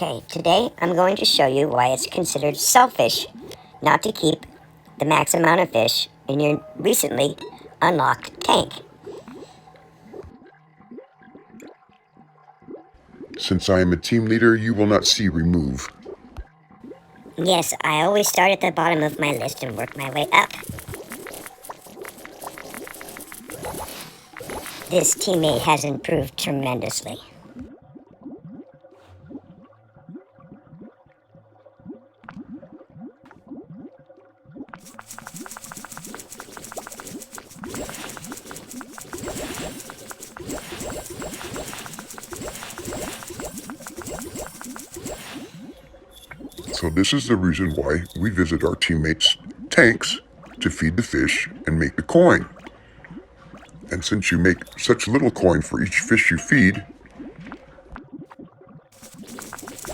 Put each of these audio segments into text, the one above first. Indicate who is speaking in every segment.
Speaker 1: Okay, today I'm going to show you why it's considered selfish not to keep the max amount of fish in your recently unlocked tank.
Speaker 2: Since I am a team leader, you will not see remove.
Speaker 1: Yes, I always start at the bottom of my list and work my way up. This teammate has improved tremendously.
Speaker 2: So this is the reason why we visit our teammates' tanks to feed the fish and make the coin. And since you make such little coin for each fish you feed,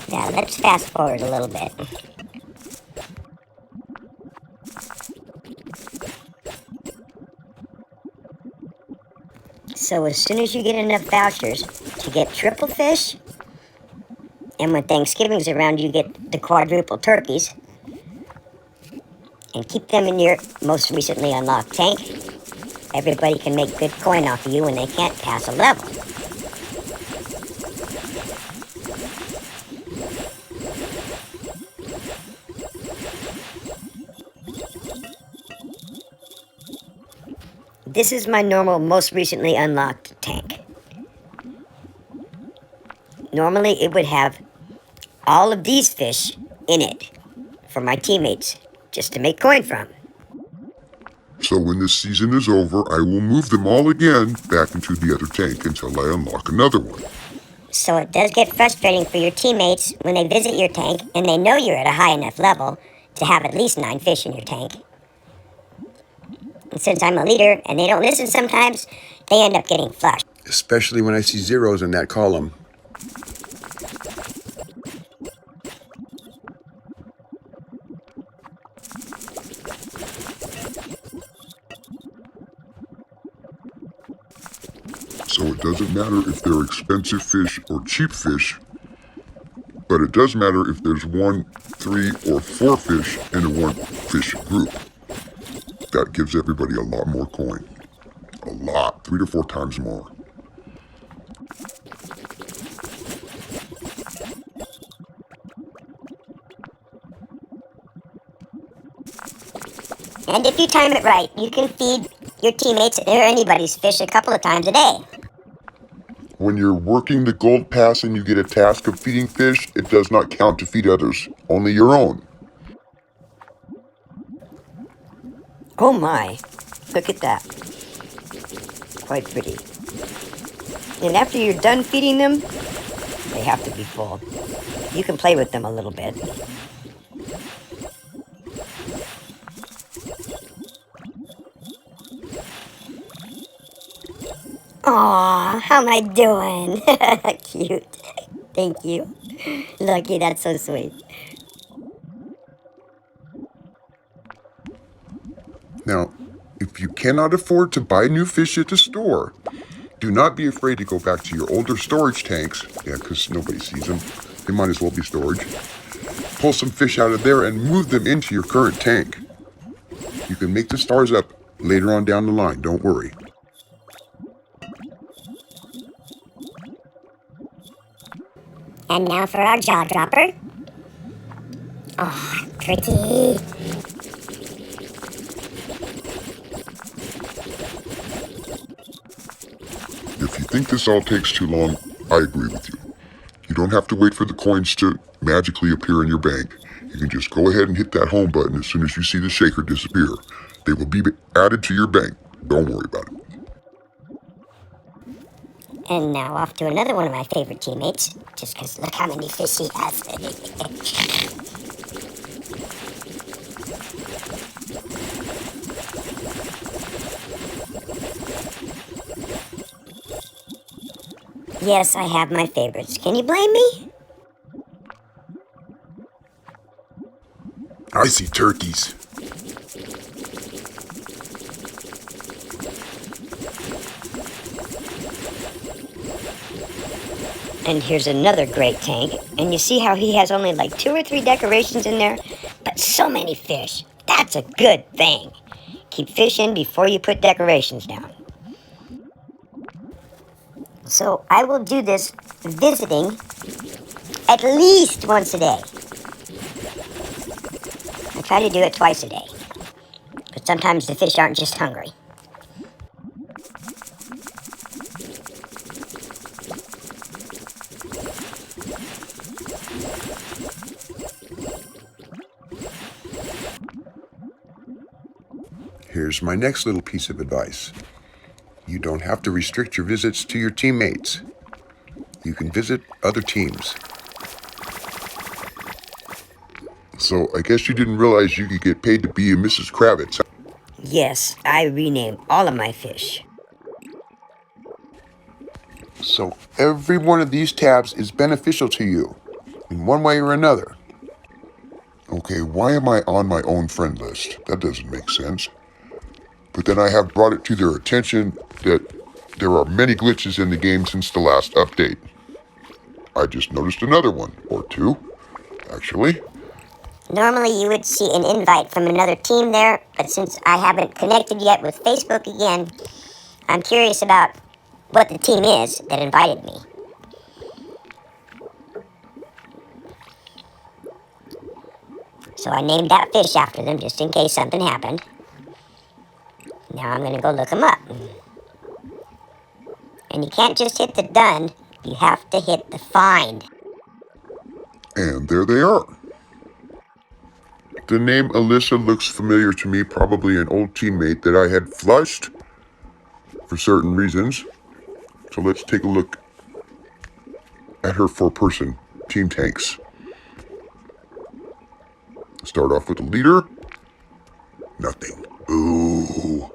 Speaker 1: Now let's fast forward a little bit. So as soon as you get enough vouchers to get triple fish, and when Thanksgiving's around you get the quadruple turkeys, and keep them in your most recently unlocked tank, everybody can make good coin off of you when they can't pass a level. This is my normal, most recently unlocked tank. Normally it would have all of these fish in it for my teammates just to make coin from.
Speaker 2: so when this season is over, I will move them all again back into the other tank until I unlock another one.
Speaker 1: So it does get frustrating for your teammates when they visit your tank and they know you're at a high enough level to have at least 9 fish in your tank. And since I'm a leader and they don't listen sometimes, they end up getting flushed.
Speaker 3: Especially when I see zeros in that column.
Speaker 2: So it doesn't matter if they're expensive fish or cheap fish, but it does matter if there's 1, 3, or 4 fish in a 1 fish group. That gives everybody a lot more coin. A lot, 3 to 4 times more.
Speaker 1: And if you time it right, you can feed your teammates or anybody's fish a couple of times a day.
Speaker 2: When you're working the gold pass and you get a task of feeding fish, it does not count to feed others, only your own.
Speaker 4: Oh my, look at that. Quite pretty. And after you're done feeding them, they have to be full. You can play with them a little bit.
Speaker 1: Aw, how am I doing? Cute. Thank you. Lucky, that's so sweet.
Speaker 2: Now, if you cannot afford to buy new fish at the store, do not be afraid to go back to your older storage tanks. Yeah, because nobody sees them. They might as well be storage. Pull some fish out of there and move them into your current tank. You can make the stars up later on down the line, don't worry.
Speaker 1: And now for our jaw dropper. Oh, pretty.
Speaker 2: If you think this all takes too long, I agree with you. You don't have to wait for the coins to magically appear in your bank. You can just go ahead and hit that home button as soon as you see the shaker disappear. They will be added to your bank. Don't worry about it.
Speaker 1: And now off to another one of my favorite teammates, just because look how many fish he has. Yes, I have my favorites. Can you blame me?
Speaker 3: I see turkeys.
Speaker 4: And here's another great tank. And you see how he has only like 2 or 3 decorations in there? But so many fish. That's a good thing. Keep fish in before you put decorations down. So I will do this visiting at least once a day. I try to do it twice a day. But sometimes the fish aren't just hungry.
Speaker 3: Here's my next little piece of advice. You don't have to restrict your visits to your teammates. You can visit other teams.
Speaker 2: So I guess you didn't realize you could get paid to be a Mrs. Kravitz.
Speaker 4: Yes, I rename all of my fish.
Speaker 3: So every one of these tabs is beneficial to you in one way or another.
Speaker 2: Okay, why am I on my own friend list? That doesn't make sense. But then I have brought it to their attention that there are many glitches in the game since the last update. I just noticed another one, or two, actually.
Speaker 1: Normally you would see an invite from another team there, but since I haven't connected yet with Facebook again, I'm curious about what the team is that invited me. So I named that fish after them just in case something happened. Now I'm going to go look them up. And you can't just hit the done, you have to hit the find.
Speaker 2: And there they are. The name Alyssa looks familiar to me, probably an old teammate that I had flushed for certain reasons. So let's take a look at her 4-person team tanks. Start off with the leader. Nothing. Ooh.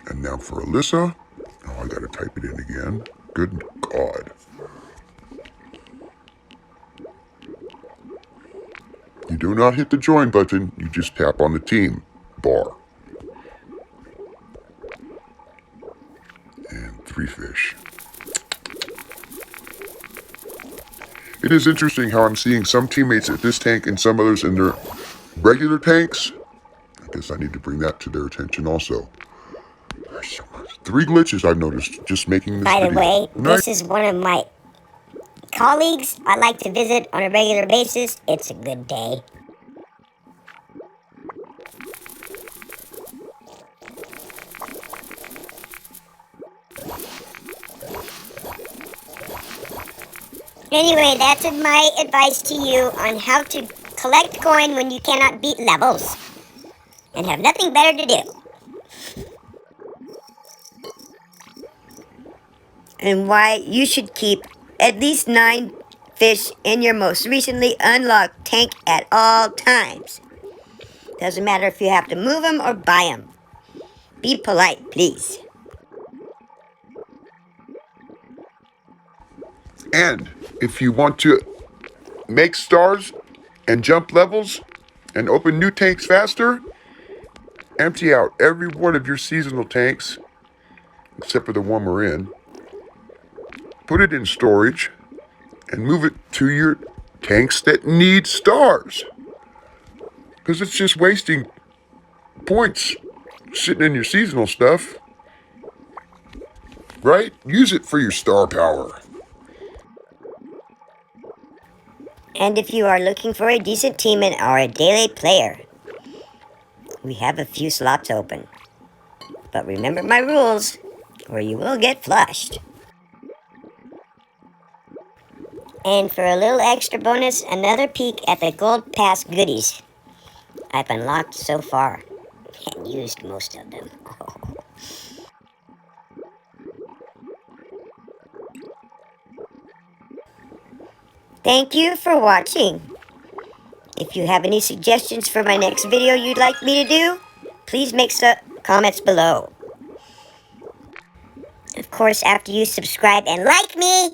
Speaker 2: And now for Alyssa. Oh, I gotta type it in again. Good God. You do not hit the join button, you just tap on the team bar. And 3 fish. It is interesting how I'm seeing some teammates at this tank and some others in their regular tanks. I guess I need to bring that to their attention also. There's so much. 3 glitches I've noticed just making this
Speaker 1: By the
Speaker 2: video.
Speaker 1: way, this is one of my colleagues I like to visit on a regular basis. It's a good day. Anyway, that's my advice to you on how to collect coin when you cannot beat levels and have nothing better to do.
Speaker 4: And why you should keep at least 9 fish in your most recently unlocked tank at all times. Doesn't matter if you have to move them or buy them. Be polite, please.
Speaker 2: And if you want to make stars and jump levels and open new tanks faster, empty out every one of your seasonal tanks, except for the one we're in, put it in storage, and move it to your tanks that need stars. Because it's just wasting points sitting in your seasonal stuff. Right? Use it for your star power.
Speaker 4: And if you are looking for a decent team and are a daily player, we have a few slots open. But remember my rules, or you will get flushed.
Speaker 1: And for a little extra bonus, another peek at the Gold Pass goodies I've unlocked so far and used most of them.
Speaker 4: Thank you for watching. If you have any suggestions for my next video you'd like me to do, please make some comments below.
Speaker 1: Of course, after you subscribe and like me,